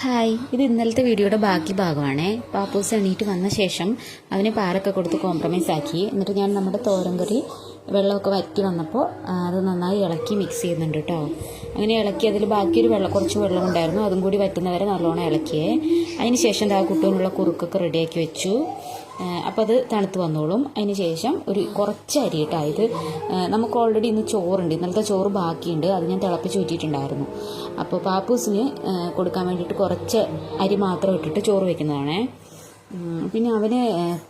Hi, ഇത് ഇന്നലത്തെ വീഡിയോയുടെ ബാക്കി ഭാഗമാണ്. പാപ്പൂസ് എണീറ്റ് വന്ന ശേഷം അവന് പാലൊക്കെ കൊടുത്ത് കോംപ്രമൈസ് ആക്കി. എന്നിട്ട് ഞാൻ നമ്മുടെ തോരൻ കറി വെള്ളമൊക്കെ വറ്റി വന്നപ്പോൾ അത് നന്നായി ഇളക്കി മിക്സ് ചെയ്യുന്നുണ്ട് കേട്ടോ. അങ്ങനെ ഇളക്കി അതിൽ ബാക്കിയൊരു കുറച്ച് വെള്ളം ഉണ്ടായിരുന്നു, അതും കൂടി വറ്റുന്നവരെ നല്ലോണം ഇളക്കിയേ. അതിന് ശേഷം കുട്ടുവിനുള്ള കുറുക്കൊക്കെ റെഡിയാക്കി വെച്ചു. അപ്പോൾ അത് തണുത്ത് വന്നോളും. അതിന് ശേഷം കുറച്ച് അരി കേട്ടോ. ഇത് നമുക്ക് ഓൾറെഡി ഇന്ന് ചോറുണ്ട്, ഇന്നലത്തെ ചോറ് ബാക്കിയുണ്ട്, അത് ഞാൻ തിളപ്പിച്ച് ഊറ്റിയിട്ടുണ്ടായിരുന്നു. അപ്പോൾ പാപ്പൂസിന് കൊടുക്കാൻ വേണ്ടിയിട്ട് കുറച്ച് അരി മാത്രം ഇട്ടിട്ട് ചോറ് വെക്കുന്നതാണേ. പിന്നെ അവന്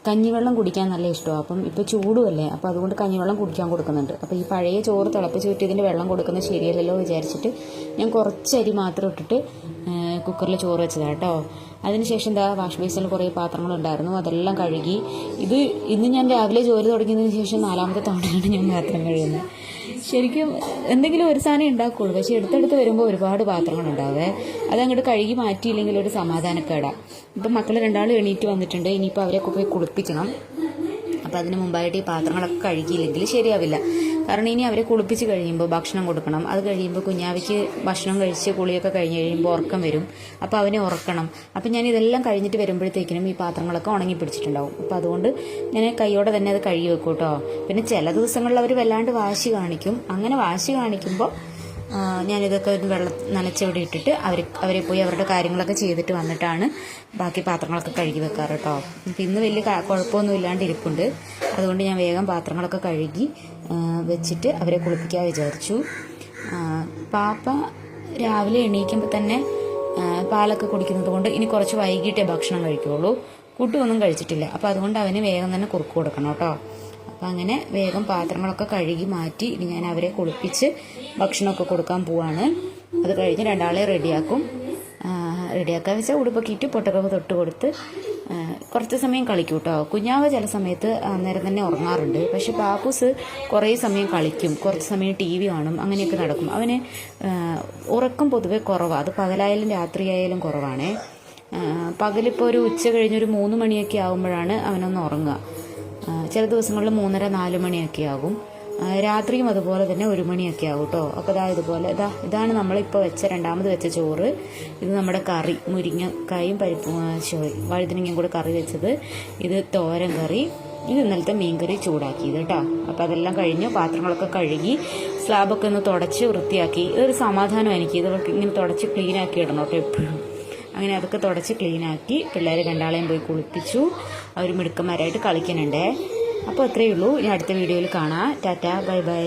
കഞ്ഞിവെള്ളം കുടിക്കാൻ നല്ല ഇഷ്ടമാണ്. അപ്പം ഇപ്പോൾ ചൂടുമല്ലേ, അപ്പോൾ അതുകൊണ്ട് കഞ്ഞിവെള്ളം കുടിക്കാൻ കൊടുക്കുന്നുണ്ട്. അപ്പോൾ ഈ പഴയ ചോറ് തിളപ്പിച്ച് ഊറ്റിയതിൻ്റെ വെള്ളം കൊടുക്കുന്നത് ശരിയല്ലല്ലോ വിചാരിച്ചിട്ട് ഞാൻ കുറച്ച് അരി മാത്രം ഇട്ടിട്ട് കുക്കറിൽ ചോറ് വെച്ചതാണ് കേട്ടോ. അതിനുശേഷം വാഷ് ബേസിൽ കുറേ പാത്രങ്ങളുണ്ടായിരുന്നു, അതെല്ലാം കഴുകി. ഇന്ന് ഞാൻ രാവിലെ ജോലി തുടങ്ങിയതിന് ശേഷം 4ാമത്തെ തവണയാണ് ഞാൻ പാത്രം കഴുകുന്നത്. ശരിക്കും എന്തെങ്കിലും ഒരു സാധനം ഉണ്ടാക്കുകയുള്ളൂ, പക്ഷേ എടുത്തെടുത്ത് വരുമ്പോൾ ഒരുപാട് പാത്രങ്ങളുണ്ടാവേ. അതങ്ങോട്ട് കഴുകി മാറ്റിയില്ലെങ്കിൽ ഒരു സമാധാനക്കേടാ. ഇപ്പം മക്കൾ 2 എണീറ്റ് വന്നിട്ടുണ്ട്, ഇനിയിപ്പോൾ അവരെയൊക്കെ പോയി കുളിപ്പിക്കണം. അപ്പോൾ അതിന് മുമ്പായിട്ട് ഈ പാത്രങ്ങളൊക്കെ കഴുകിയില്ലെങ്കിൽ ശരിയാവില്ല. കാരണം ഇനി അവരെ കുളിപ്പിച്ച് കഴിയുമ്പോൾ ഭക്ഷണം കൊടുക്കണം. അത് കഴിയുമ്പോൾ കുഞ്ഞാവയ്ക്ക് ഭക്ഷണം കഴിച്ച് കുളിയൊക്കെ കഴിഞ്ഞ് കഴിയുമ്പോൾ ഉറക്കം വരും. അപ്പോൾ അവനെ ഉറക്കണം. അപ്പം ഞാൻ ഇതെല്ലാം കഴിഞ്ഞിട്ട് വരുമ്പോഴത്തേക്കിനും ഈ പാത്രങ്ങളൊക്കെ ഉണങ്ങി പിടിച്ചിട്ടുണ്ടാവും. അപ്പോൾ അതുകൊണ്ട് ഞാൻ കൈയോടെ തന്നെ അത് കഴുകി വെക്കും കേട്ടോ. പിന്നെ ചില ദിവസങ്ങളിൽ അവർ വല്ലാണ്ട് വാശി കാണിക്കും. അങ്ങനെ വാശി കാണിക്കുമ്പോൾ ഞാനിതൊക്കെ വെള്ളം നനച്ചവിടെ ഇട്ടിട്ട് അവരെ പോയി അവരുടെ കാര്യങ്ങളൊക്കെ ചെയ്തിട്ട് വന്നിട്ടാണ് ബാക്കി പാത്രങ്ങളൊക്കെ കഴുകി വെക്കാറ് കേട്ടോ. അപ്പം ഇന്ന് വലിയ കുഴപ്പമൊന്നും ഇല്ലാണ്ട് ഇരിപ്പുണ്ട്. അതുകൊണ്ട് ഞാൻ വേഗം പാത്രങ്ങളൊക്കെ കഴുകി വെച്ചിട്ട് അവരെ കുളിപ്പിക്കാൻ വിചാരിച്ചു. പാപ്പ രാവിലെ എണീക്കുമ്പോൾ തന്നെ പാലൊക്കെ കുടിക്കുന്നത് കൊണ്ട് ഇനി കുറച്ച് വൈകിട്ടേ ഭക്ഷണം കഴിക്കുകയുള്ളൂ. കുട്ടുമൊന്നും കഴിച്ചിട്ടില്ല. അപ്പോൾ അതുകൊണ്ട് അവന് വേഗം തന്നെ കുറുക്ക് കൊടുക്കണം കേട്ടോ. അപ്പം അങ്ങനെ വേഗം പാത്രങ്ങളൊക്കെ കഴുകി മാറ്റി ഇനി ഞാൻ അവരെ കുളിപ്പിച്ച് ഭക്ഷണമൊക്കെ കൊടുക്കാൻ പോവാണ്. അത് കഴിഞ്ഞ് 2 റെഡിയാക്കും. റെഡിയാക്കാൻ വെച്ചാൽ ഉടുപ്പൊക്കെ ഇട്ട് പൊട്ടൊക്കെ തൊട്ട് കൊടുത്ത് കുറച്ച് സമയം കളിക്കും കേട്ടോ. കുഞ്ഞാവ ചില സമയത്ത് അന്നേരം തന്നെ ഉറങ്ങാറുണ്ട്. പക്ഷെ പാപ്പൂസ് കുറേ സമയം കളിക്കും, കുറച്ച് സമയം TV കാണും, അങ്ങനെയൊക്കെ നടക്കും. അവന് ഉറക്കം പൊതുവെ കുറവാണ്. അത് പകലായാലും രാത്രിയായാലും കുറവാണേ. പകലിപ്പോൾ ഒരു ഉച്ച കഴിഞ്ഞൊരു 3 മണിയൊക്കെ ആകുമ്പോഴാണ് അവനൊന്ന് ഉറങ്ങുക. ചില ദിവസങ്ങളിൽ 3:30 4 മണിയൊക്കെ ആകും. രാത്രിയും അതുപോലെ തന്നെ 1 മണിയൊക്കെ ആകും കേട്ടോ. അപ്പോൾ ഇതാണ് നമ്മളിപ്പോൾ വെച്ച 2ാമത് വെച്ച ചോറ്. ഇത് നമ്മുടെ കറി, മുരിങ്ങക്കായും പരിപ്പും വഴുതനങ്ങയും കൂടെ കറി വെച്ചത്. ഇത് തോരൻ കറി. ഇത് ഇന്നലത്തെ മീൻകറി ചൂടാക്കിയത് കേട്ടോ. അപ്പോൾ അതെല്ലാം കഴിഞ്ഞ് പാത്രങ്ങളൊക്കെ കഴുകി സ്ലാബൊക്കെ ഒന്ന് തുടച്ച് വൃത്തിയാക്കി. ഇതൊരു സമാധാനം എനിക്ക്, ഇതൊക്കെ ഇങ്ങനെ തുടച്ച് ക്ലീനാക്കി ഇടണം കേട്ടോ എപ്പോഴും. അങ്ങനെ അതൊക്കെ തുടച്ച് ക്ലീനാക്കി പിള്ളേർ 2 പോയി കുളിപ്പിച്ചു. അവർ മിടുക്കന്മാരായിട്ട് കളിക്കുന്നുണ്ടേ. അപ്പോൾ അത്രയേ ഉള്ളൂ. ഇനി അടുത്ത വീഡിയോയിൽ കാണാം. Tata, bye bye.